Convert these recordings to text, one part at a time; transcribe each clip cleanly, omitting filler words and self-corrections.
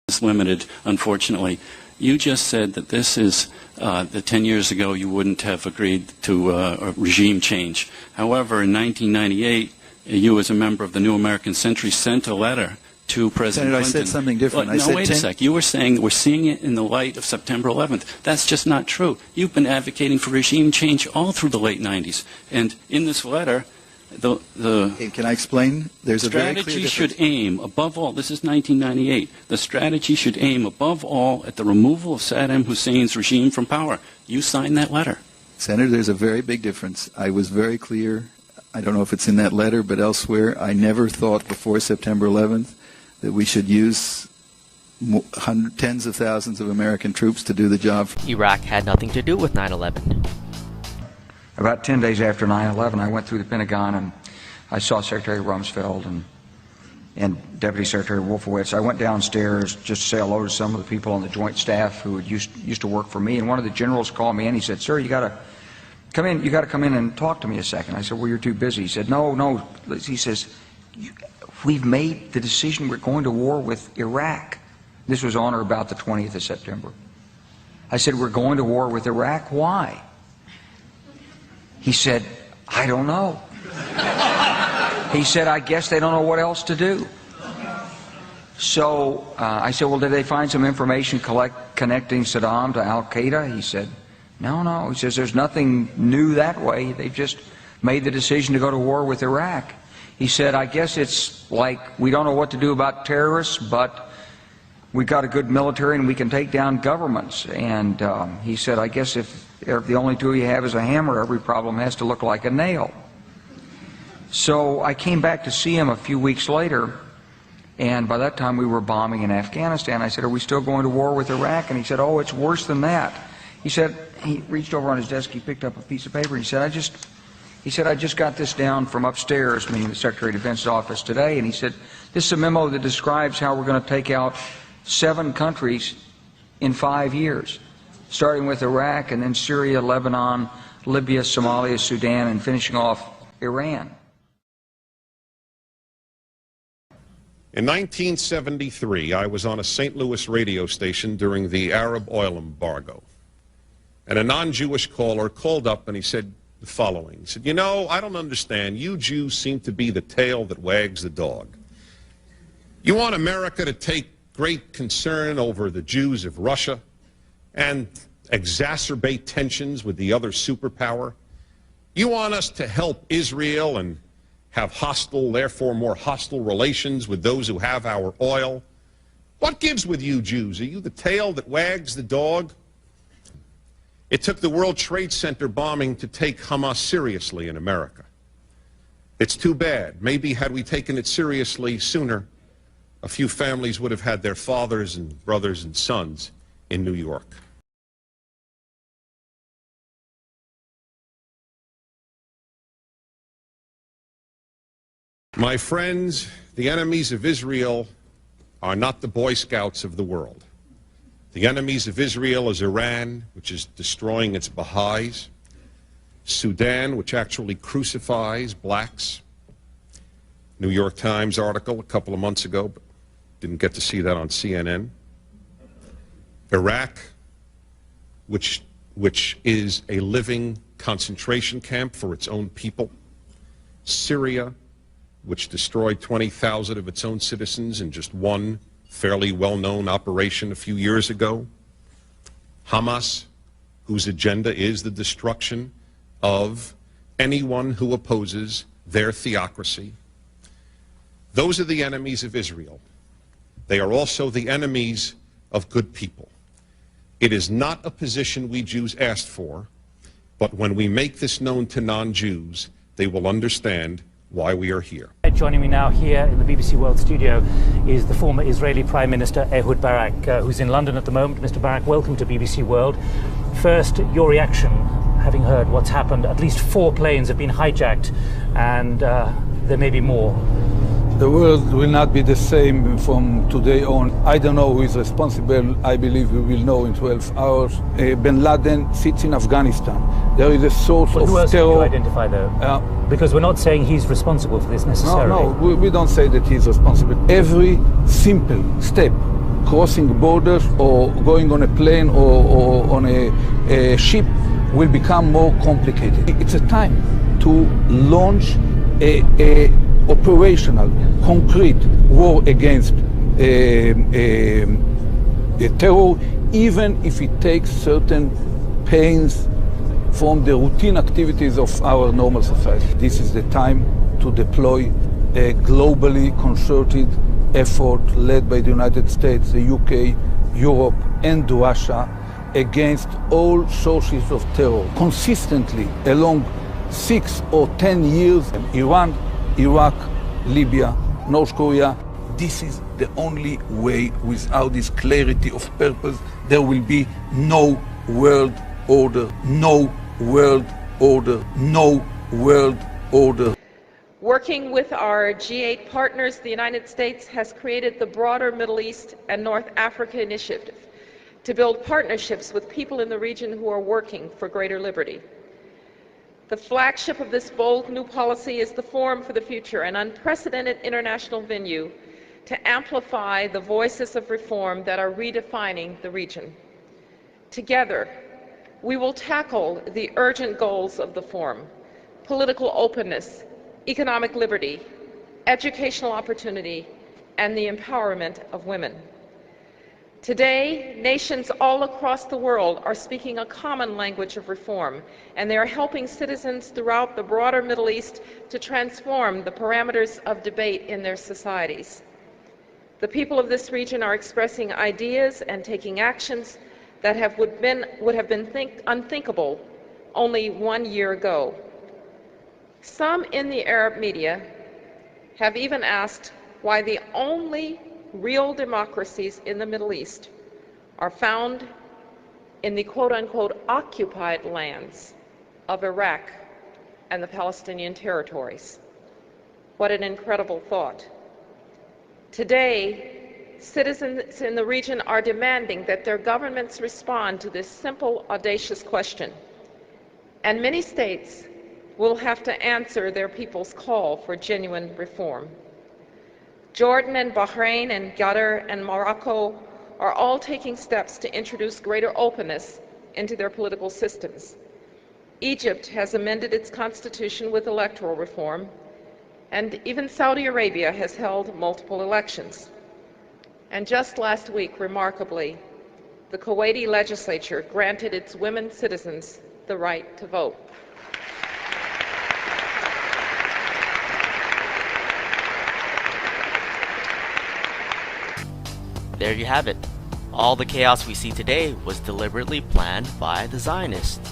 is limited, unfortunately. You just said that this is that 10 years ago you wouldn't have agreed to a regime change. However, in 1998, you as a member of the New American Century sent a letter to President Senator, Clinton. I said something different. No, wait a sec. You were saying we're seeing it in the light of September 11th. That's just not true. You've been advocating for regime change all through the late 90s. And in this letter, Can I explain? There's a very clear strategy difference. should aim, above all, this is 1998, the strategy should aim, above all, at the removal of Saddam Hussein's regime from power. You signed that letter. Senator, there's a very big difference. I was very clear. I don't know if it's in that letter, but elsewhere, I never thought before September 11th that we should use tens of thousands of American troops to do the job. Iraq had nothing to do with 9/11. About 10 days after 9/11, I went through the Pentagon and I saw Secretary Rumsfeld and Deputy Secretary Wolfowitz. I went downstairs just to say hello to some of the people on the Joint Staff who used to work for me, and one of the generals called me in. He said, "Sir, you got to come in. You got to come in and talk to me a second." I said, "Well, you're too busy." He said, "No." He says, "We've made the decision. We're going to war with Iraq." This was on or about the 20th of September. I said, "We're going to war with Iraq. Why?" He said, "I don't know." He said, "I guess they don't know what else to do." So I said, "Well, did they find some information connecting Saddam to Al-Qaeda?" He said, No. He says, "There's nothing new that way. They've just made the decision to go to war with Iraq." He said, "I guess it's like we don't know what to do about terrorists, but we've got a good military and we can take down governments." And he said, "I guess if the only tool you have is a hammer, every problem has to look like a nail." So I came back to see him a few weeks later, and by that time we were bombing in Afghanistan. I said, "Are we still going to war with Iraq?" And he said, "Oh, it's worse than that." He said, he reached over on his desk, he picked up a piece of paper, and he said, I just got this down from upstairs," meaning the Secretary of Defense's office today, and he said, "This is a memo that describes how we're going to take out 7 countries in 5 years, starting with Iraq and then Syria, Lebanon, Libya, Somalia, Sudan, and finishing off Iran." In 1973, I was on a St. Louis radio station during the Arab oil embargo, and a non-Jewish caller called up and he said the following. He said, "You know, I don't understand. You Jews seem to be the tail that wags the dog. You want America to take great concern over the Jews of Russia and exacerbate tensions with the other superpower. You want us to help Israel and have hostile, therefore more hostile relations with those who have our oil. What gives with you Jews? Are you the tail that wags the dog?" It took the World Trade Center bombing to take Hamas seriously in America. It's too bad. Maybe had we taken it seriously sooner, a few families would have had their fathers and brothers and sons in New York. My friends, the enemies of Israel are not the Boy Scouts of the world. The enemies of Israel is Iran, which is destroying its Baha'is, Sudan, which actually crucifies blacks. New York Times article a couple of months ago, but didn't get to see that on CNN. Iraq, which is a living concentration camp for its own people. Syria, which destroyed 20,000 of its own citizens in just one fairly well-known operation a few years ago. Hamas, whose agenda is the destruction of anyone who opposes their theocracy. Those are the enemies of Israel. They are also the enemies of good people. It is not a position we Jews asked for, but when we make this known to non-Jews, they will understand why we are here. Joining me now here in the BBC World studio is the former Israeli Prime Minister Ehud Barak, who's in London at the moment. Mr. Barak, welcome to BBC World. First, your reaction, having heard what's happened. At least 4 planes have been hijacked, and there may be more. The world will not be the same from today on. I don't know who is responsible. I believe we will know in 12 hours. Bin Laden sits in Afghanistan. There is a source of who else terror. Can you identify, though? Because we're not saying he's responsible for this necessarily. No, we don't say that he's responsible. Every simple step crossing borders or going on a plane or on a ship will become more complicated. It's a time to launch a operational, concrete war against terror, even if it takes certain pains from the routine activities of our normal society. This is the time to deploy a globally concerted effort led by the United States, the UK, Europe, and Russia against all sources of terror consistently along 6 or 10 years. Iran, Iraq, Libya, North Korea. This is the only way. Without this clarity of purpose, there will be no world order, no world order, no world order. Working with our G8 partners, the United States has created the broader Middle East and North Africa Initiative to build partnerships with people in the region who are working for greater liberty. The flagship of this bold new policy is the Forum for the Future, an unprecedented international venue to amplify the voices of reform that are redefining the region. Together, we will tackle the urgent goals of the Forum: political openness, economic liberty, educational opportunity, and the empowerment of women. Today, nations all across the world are speaking a common language of reform, and they are helping citizens throughout the broader Middle East to transform the parameters of debate in their societies. The people of this region are expressing ideas and taking actions that would have been unthinkable only 1 year ago. Some in the Arab media have even asked why the only real democracies in the Middle East are found in the quote-unquote occupied lands of Iraq and the Palestinian territories. What an incredible thought. Today, citizens in the region are demanding that their governments respond to this simple, audacious question. And many states will have to answer their people's call for genuine reform. Jordan and Bahrain and Qatar and Morocco are all taking steps to introduce greater openness into their political systems. Egypt has amended its constitution with electoral reform, and even Saudi Arabia has held multiple elections. And just last week, remarkably, the Kuwaiti legislature granted its women citizens the right to vote. There you have it. All the chaos we see today was deliberately planned by the Zionists.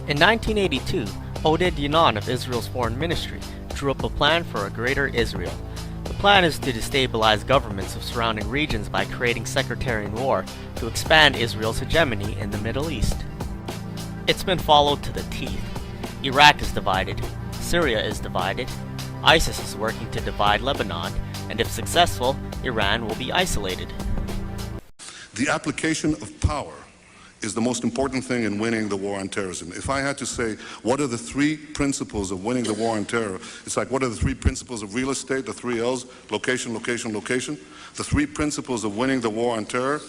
In 1982, Oded Yinon of Israel's foreign ministry drew up a plan for a greater Israel. The plan is to destabilize governments of surrounding regions by creating sectarian war to expand Israel's hegemony in the Middle East. It's been followed to the teeth. Iraq is divided, Syria is divided, ISIS is working to divide Lebanon, and if successful, Iran will be isolated. The application of power is the most important thing in winning the war on terrorism. If I had to say, what are the 3 principles of winning the war on terror? It's like, what are the 3 principles of real estate, the 3 L's, location, location, location? The 3 principles of winning the war on terror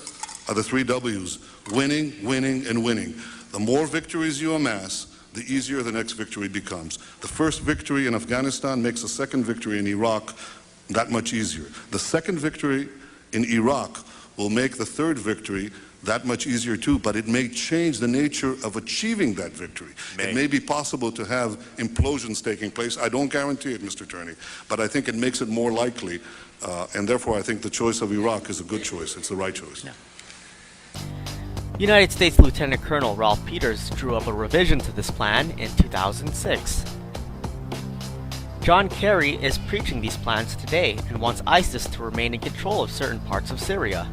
are the 3 W's, winning, winning, and winning. The more victories you amass, the easier the next victory becomes. The first victory in Afghanistan makes the second victory in Iraq that much easier. The second victory in Iraq will make the third victory that much easier too, but it may change the nature of achieving that victory. It may be possible to have implosions taking place. I don't guarantee it, Mr. Turney, but I think it makes it more likely, and therefore I think the choice of Iraq is a good choice. It's the right choice. Yeah. United States Lieutenant Colonel Ralph Peters drew up a revision to this plan in 2006. John Kerry is preaching these plans today and wants ISIS to remain in control of certain parts of Syria.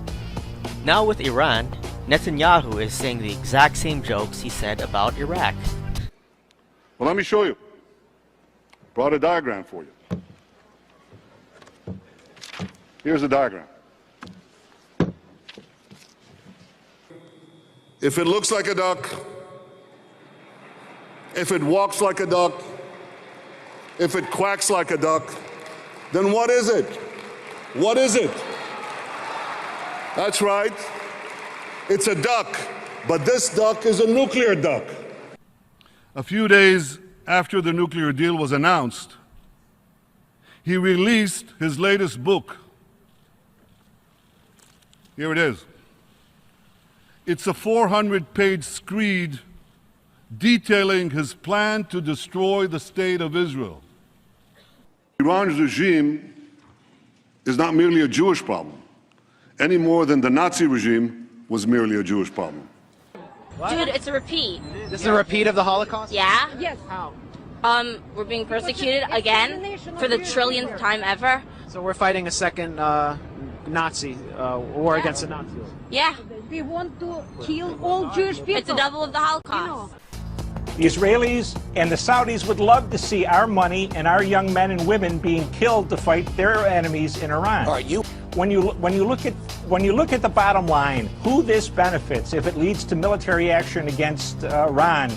Now with Iran, Netanyahu is saying the exact same jokes he said about Iraq. Well, let me show you. Brought a diagram for you. Here's the diagram. If it looks like a duck, if it walks like a duck, if it quacks like a duck, then what is it? What is it? That's right. It's a duck, but this duck is a nuclear duck. A few days after the nuclear deal was announced, he released his latest book. Here it is. It's a 400-page screed detailing his plan to destroy the state of Israel. Iran's regime is not merely a Jewish problem, any more than the Nazi regime was merely a Jewish problem. Dude, it's a repeat. This is a repeat of the Holocaust? Yeah? Yes. How? We're being persecuted again for the trillionth time ever. So we're fighting a second Nazi war against the Nazis. Yeah. We want to kill all Jewish people. It's a double of the Holocaust. The Israelis and the Saudis would love to see our money and our young men and women being killed to fight their enemies in Iran. Are you? When you look at the bottom line, who this benefits if it leads to military action against Iran,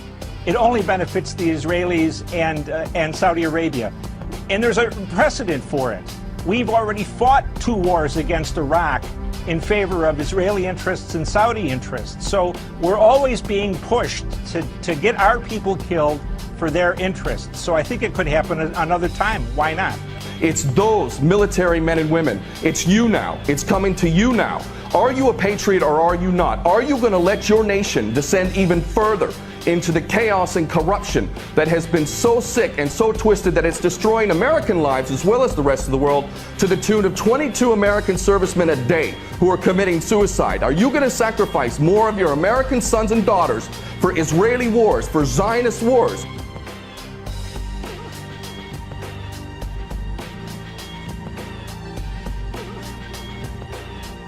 it only benefits the Israelis and Saudi Arabia. And there's a precedent for it. We've already fought 2 wars against Iraq in favor of Israeli interests and Saudi interests. So we're always being pushed to get our people killed for their interests. So I think it could happen another time. Why not? It's those military men and women. It's you now. It's coming to you now. Are you a patriot or are you not? Are you going to let your nation descend even further into the chaos and corruption that has been so sick and so twisted that it's destroying American lives as well as the rest of the world, to the tune of 22 American servicemen a day who are committing suicide? Are you going to sacrifice more of your American sons and daughters for Israeli wars, for Zionist wars?